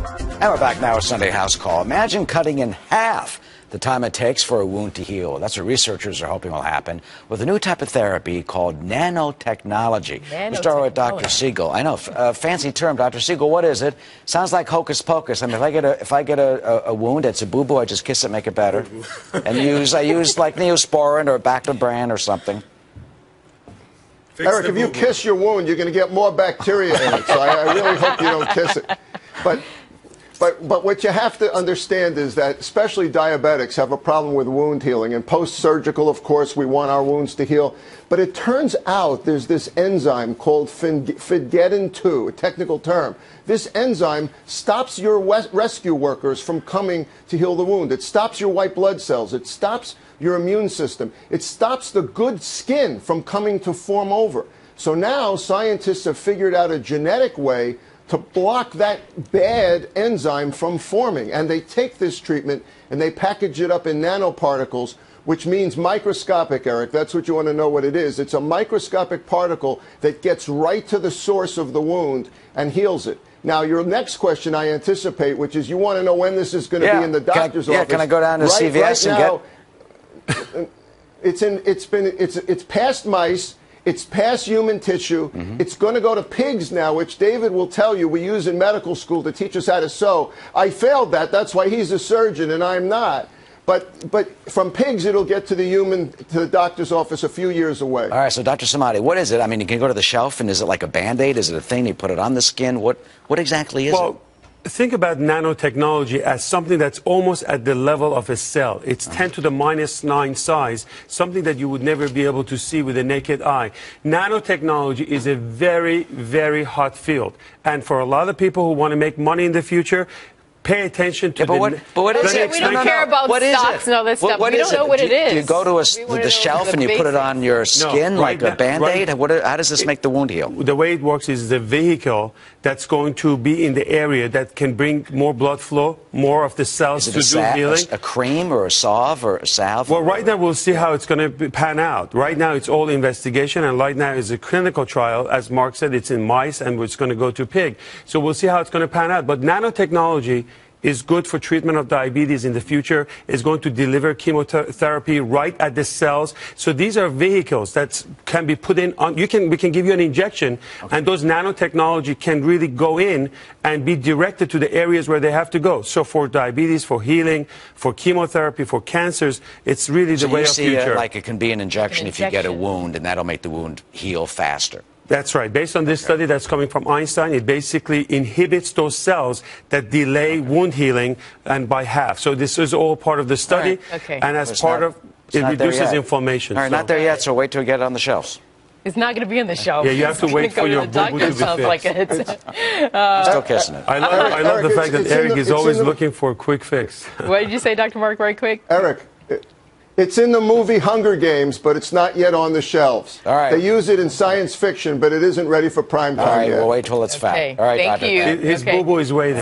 And we're back now with Sunday House Call. Imagine cutting in half the time it takes for a wound to heal. That's what researchers are hoping will happen with a new type of therapy called nanotechnology. We start with Dr. Siegel. I know, fancy term, Dr. Siegel. What is it? Sounds like hocus pocus. I mean, if I get a wound, it's a boo-boo. I just kiss it, make it better, and I use like Neosporin or Baclobran or something. Eric, if you kiss your wound, you're going to get more bacteria in it. So I really hope you don't kiss it. But what you have to understand is that especially diabetics have a problem with wound healing. And post-surgical, of course, we want our wounds to heal. But it turns out there's this enzyme called Fidgetin-2, a technical term. This enzyme stops your rescue workers from coming to heal the wound. It stops your white blood cells. It stops your immune system. It stops the good skin from coming to form over. So now scientists have figured out a genetic way to block that bad enzyme from forming. And they take this treatment and they package it up in nanoparticles, which means microscopic, Eric. That's what you want to know what it is. It's a microscopic particle that gets right to the source of the wound and heals it. Now, your next question, I anticipate, which is you want to know when this is going to be in the doctor's office. Yeah, can I go down to CVS and get... It's past mice. It's past human tissue. It's going to go to pigs now, which David will tell you we use in medical school to teach us how to sew. I failed that. That's why he's a surgeon and I'm not. But from pigs, it'll get to the doctor's office a few years away. All right, so Dr. Samadi, what is it? I mean, you can go to the shelf, and is it like a Band-Aid? Is it a thing? You put it on the skin? What exactly is it? Think about nanotechnology as something that's almost at the level of a cell. It's 10 to the -9 size, something that you would never be able to see with the naked eye. Nanotechnology is a very, very hot field. And for a lot of people who want to make money in the future, pay attention to what is it? We don't care about stocks and all this stuff. We don't know what it is. Do you go to the shelf and you put it on your skin like a Band-Aid? How does this make the wound heal? The way it works is the vehicle that's going to be in the area that can bring more blood flow, more of the cells to do healing. A cream or a salve or a salve? Well, right now we'll see how it's going to pan out. Right now it's all investigation, and right now it's a clinical trial. As Mark said, it's in mice, and it's going to go to pig. So we'll see how it's going to pan out. But nanotechnology is good for treatment of diabetes in the future. It's going to deliver chemotherapy right at the cells. So these are vehicles that can be put in on, we can give you an injection, and those nanotechnology can really go in and be directed to the areas where they have to go. So for diabetes, for healing, for chemotherapy, for cancers, it's really the way of future. So you see like it can be an injection if you get a wound, and that'll make the wound heal faster. That's right. Based on this study that's coming from Einstein, it basically inhibits those cells that delay wound healing and by half. So this is all part of the study. And as part of it reduces inflammation. All right, not there yet, so wait till we get it on the shelves. It's not going to be on the shelf. Yeah, you have to wait for your boo-boo to be fixed. Still kissing it. I love the fact that Eric is always looking for a quick fix. What did you say, Dr. Mark, very quick? Eric, it's in the movie Hunger Games, but it's not yet on the shelves. All right. They use it in science fiction, but it isn't ready for prime time yet. All right, we'll wait till it's fat. Okay. All right, Thank you. His boo-boo is waiting.